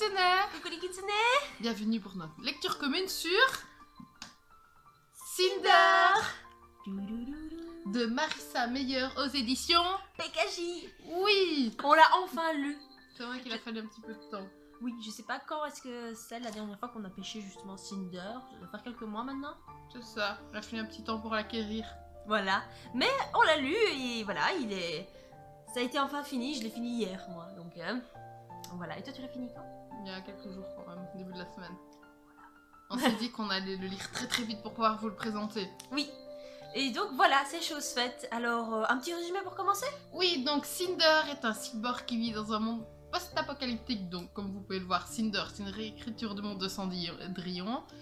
Kitsune. Coucou les kitsune. Bienvenue pour notre lecture commune sur Cinder de Marissa Meyer aux éditions PKJ. Oui. On l'a enfin lu. C'est vrai qu'il a fallu un petit peu de temps. Oui, je sais pas quand est-ce que c'est la dernière fois qu'on a pêché justement Cinder. Ça doit faire quelques mois maintenant. C'est ça, il a fallu un petit temps pour l'acquérir. Voilà. Mais on l'a lu et voilà, ça a été enfin fini. Je l'ai fini hier, moi. Donc voilà. Et toi, tu l'as fini quand? Il y a quelques jours quand même, début de la semaine. On s'est dit qu'on allait le lire très très vite pour pouvoir vous le présenter. Oui. Et donc voilà, c'est chose faite. Alors, un petit résumé pour commencer? Oui, donc Cinder est un cyborg qui vit dans un monde post-apocalyptique. Donc comme vous pouvez le voir, Cinder, c'est une réécriture du monde de Cendrillon.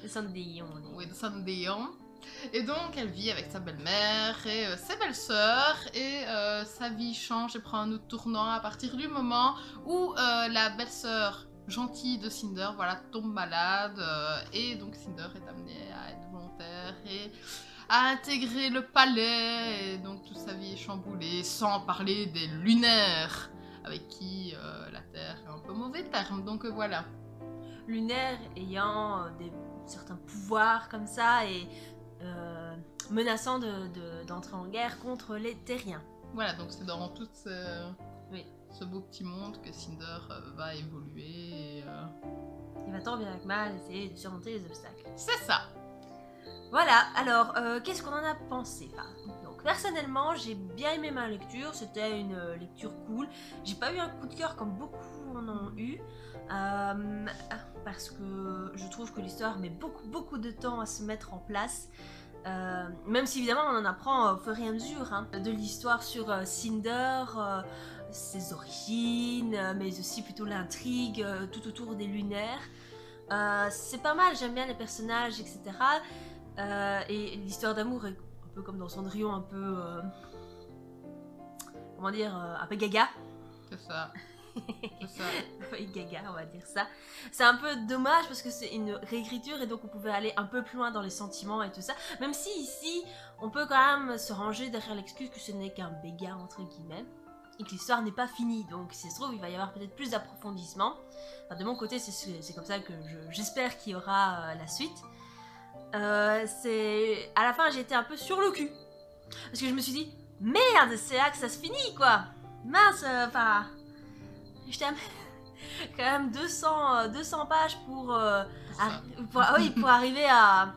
Le Cendrillon. Oui, de Cendrillon. Et donc elle vit avec sa belle-mère et ses belles-sœurs et sa vie change et prend un autre tournant à partir du moment où la belle-sœur gentille de Cinder tombe malade et donc Cinder est amenée à être volontaire et à intégrer le palais et donc toute sa vie est chamboulée, sans parler des lunaires avec qui la Terre est un peu mauvais terme, donc voilà. Lunaire ayant certains pouvoirs comme ça et menaçant d'entrer en guerre contre les terriens. Voilà, donc c'est dans tout ce beau petit monde que Cinder va évoluer. Il va tant bien avec mal essayer de surmonter les obstacles. C'est ça. Voilà, alors qu'est-ce qu'on en a pensé? Donc personnellement, j'ai bien aimé ma lecture, c'était une lecture cool. J'ai pas eu un coup de cœur comme beaucoup en ont eu. Parce que je trouve que l'histoire met beaucoup de temps à se mettre en place. Même si évidemment on en apprend au fur et à mesure de l'histoire sur Cinder, ses origines, mais aussi plutôt l'intrigue tout autour des lunaires. C'est pas mal, j'aime bien les personnages, etc. Et l'histoire d'amour est un peu comme dans Cendrillon, un peu... comment dire, un peu gaga. C'est ça. C'est ça. Oui, gaga, on va dire ça. C'est un peu dommage parce que c'est une réécriture et donc on pouvait aller un peu plus loin dans les sentiments et tout ça. Même si ici, on peut quand même se ranger derrière l'excuse que ce n'est qu'un béga entre guillemets et que l'histoire n'est pas finie. Donc si ça se trouve, il va y avoir peut-être plus d'approfondissement. Enfin, de mon côté, c'est comme ça que j'espère qu'il y aura la suite. À la fin, j'ai été un peu sur le cul parce que je me suis dit merde, c'est là que ça se finit quoi. Mince, enfin. Je t'aime quand même 200 pages pour arriver à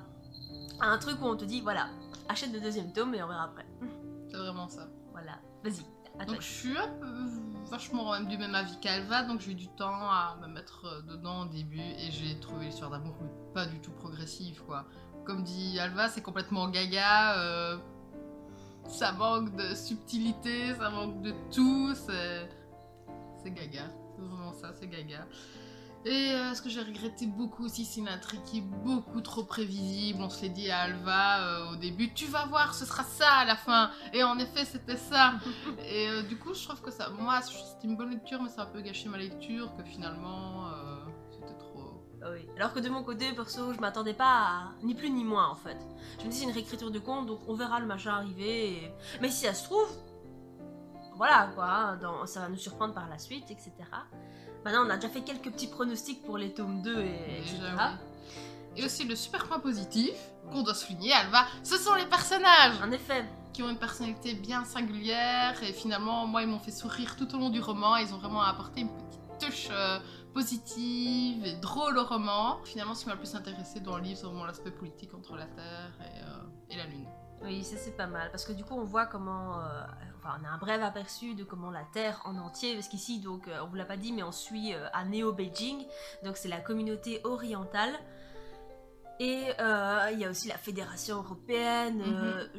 un truc où on te dit voilà, achète le deuxième tome et on verra après. C'est vraiment ça. Voilà, vas-y. Donc je suis un peu vachement du même avis qu'Alva, donc j'ai eu du temps à me mettre dedans au début et j'ai trouvé l'histoire d'amour pas du tout progressive quoi. Comme dit Alva, c'est complètement gaga, ça manque de subtilité, ça manque de tout, c'est gaga, c'est vraiment ça, c'est gaga. Et ce que j'ai regretté beaucoup aussi, c'est une intrigue qui est beaucoup trop prévisible. On se l'est dit à Alva au début, tu vas voir, ce sera ça à la fin. Et en effet, c'était ça. Et du coup, je trouve que ça, moi, c'était une bonne lecture, mais ça a un peu gâché ma lecture, que finalement, c'était trop... Oui. Alors que de mon côté, perso, je m'attendais pas à ni plus ni moins en fait. Je me dis c'est une réécriture de conte, donc on verra le machin arriver. Mais si ça se trouve, voilà quoi, ça va nous surprendre par la suite, etc. Maintenant, on a déjà fait quelques petits pronostics pour les tomes 2 etc. Oui. Et aussi le super point positif qu'on doit souligner, Alva, ce sont les personnages. En effet. Qui ont une personnalité bien singulière et finalement, moi, ils m'ont fait sourire tout au long du roman. Ils ont vraiment apporté une petite touche positive et drôle au roman. Finalement, ce qui m'a le plus intéressé dans le livre, c'est vraiment l'aspect politique entre la Terre et la Lune. Oui, ça c'est pas mal, parce que du coup on voit comment... enfin, on a un bref aperçu de comment la Terre en entier, parce qu'ici, donc, on vous l'a pas dit, mais on suit à Néo-Beijing, donc c'est la communauté orientale. Et il y a aussi la Fédération Européenne,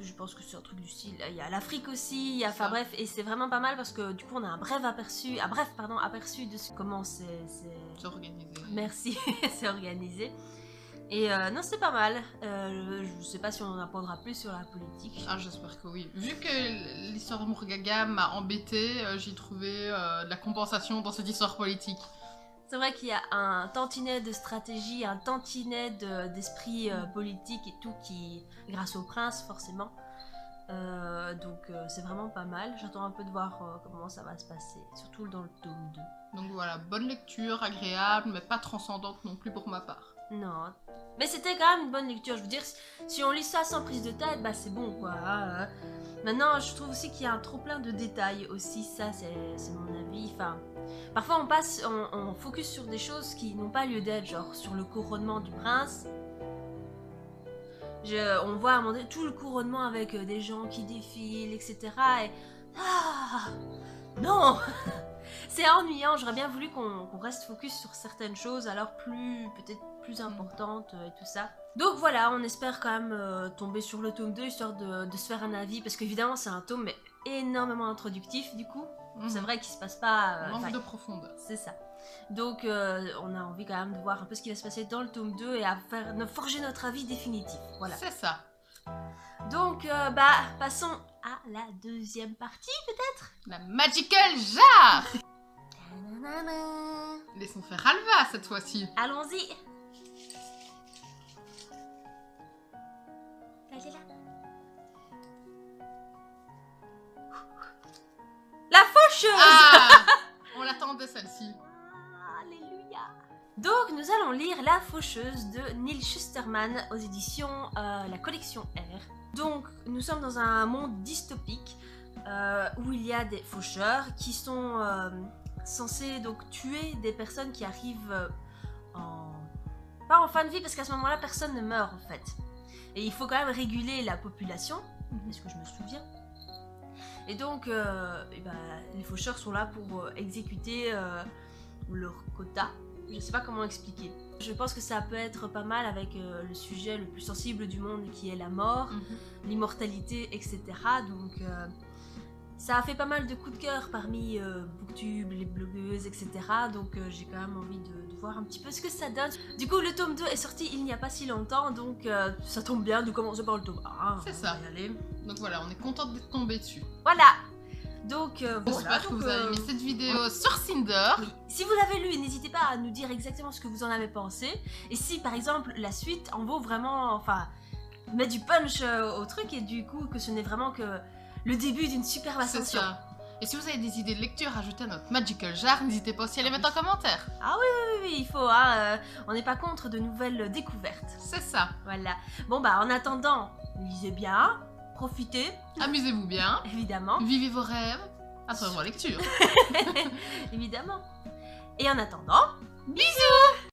je pense que c'est un truc du style, il y a l'Afrique aussi, enfin bref, et c'est vraiment pas mal parce que du coup on a un bref aperçu de comment c'est organisé. Merci, c'est organisé. Et non, c'est pas mal. Je sais pas si on en apprendra plus sur la politique. Ah, j'espère que oui. Vu que l'histoire d'amour gaga m'a embêtée, j'ai trouvé de la compensation dans cette histoire politique. C'est vrai qu'il y a un tantinet de stratégie, un tantinet d'esprit politique et tout qui, grâce au prince forcément, Donc c'est vraiment pas mal. J'attends un peu de voir comment ça va se passer, surtout dans le tome 2. Donc voilà, bonne lecture, agréable, mais pas transcendante non plus pour ma part. Non. Mais c'était quand même une bonne lecture. Je veux dire, si on lit ça sans prise de tête, bah c'est bon quoi. Maintenant, je trouve aussi qu'il y a un trop plein de détails aussi. Ça, c'est mon avis. Enfin, parfois on focus sur des choses qui n'ont pas lieu d'être, genre sur le couronnement du prince. On voit à un moment donné tout le couronnement avec des gens qui défilent, etc. Et... Ah non. C'est ennuyant, j'aurais bien voulu qu'on reste focus sur certaines choses, alors peut-être plus importantes et tout ça. Donc voilà, on espère quand même tomber sur le tome 2, histoire de se faire un avis, parce qu'évidemment c'est un tome mais énormément introductif du coup. C'est vrai qu'il se passe pas... manque de profondeur. C'est ça. Donc on a envie quand même de voir un peu ce qui va se passer dans le tome 2 et à forger notre avis définitif. Voilà. C'est ça. Donc passons à la deuxième partie peut-être. La Magical Jar. Laissons faire Alva cette fois-ci. Allons-y. Elle est là. La faucheuse. Ah, on l'attendait celle-ci. Alléluia. Donc nous allons lire La faucheuse de Neil Shusterman aux éditions La collection R. Donc nous sommes dans un monde dystopique où il y a des faucheurs qui sont censés donc tuer des personnes qui arrivent pas en fin de vie, parce qu'à ce moment-là personne ne meurt en fait. Et il faut quand même réguler la population, est-ce que je me souviens. Et donc les faucheurs sont là pour exécuter leur quota. Je sais pas comment expliquer. Je pense que ça peut être pas mal avec le sujet le plus sensible du monde qui est la mort, l'immortalité, etc. Donc ça a fait pas mal de coups de cœur parmi Booktube, les blogueuses, etc. Donc j'ai quand même envie de voir un petit peu ce que ça donne. Du coup le tome 2 est sorti il n'y a pas si longtemps, donc ça tombe bien de commencer par le tome 1. C'est ça. Donc voilà, on est contente d'être tombée dessus. Voilà. Donc j'espère que vous avez aimé cette vidéo sur Cinder. Oui. Si vous l'avez lu, n'hésitez pas à nous dire exactement ce que vous en avez pensé. Et si par exemple la suite en vaut vraiment, enfin, met du punch au truc, et du coup que ce n'est vraiment que le début d'une superbe ascension. C'est ça. Et si vous avez des idées de lecture, ajoutez à notre Magical Jar, n'hésitez pas aussi à les mettre en commentaire. Ah oui, il faut, on n'est pas contre de nouvelles découvertes. C'est ça. Voilà. Bon en attendant, lisez bien, profitez. Amusez-vous bien. Évidemment. Vivez vos rêves à travers la lecture. Évidemment. Et en attendant, bisous.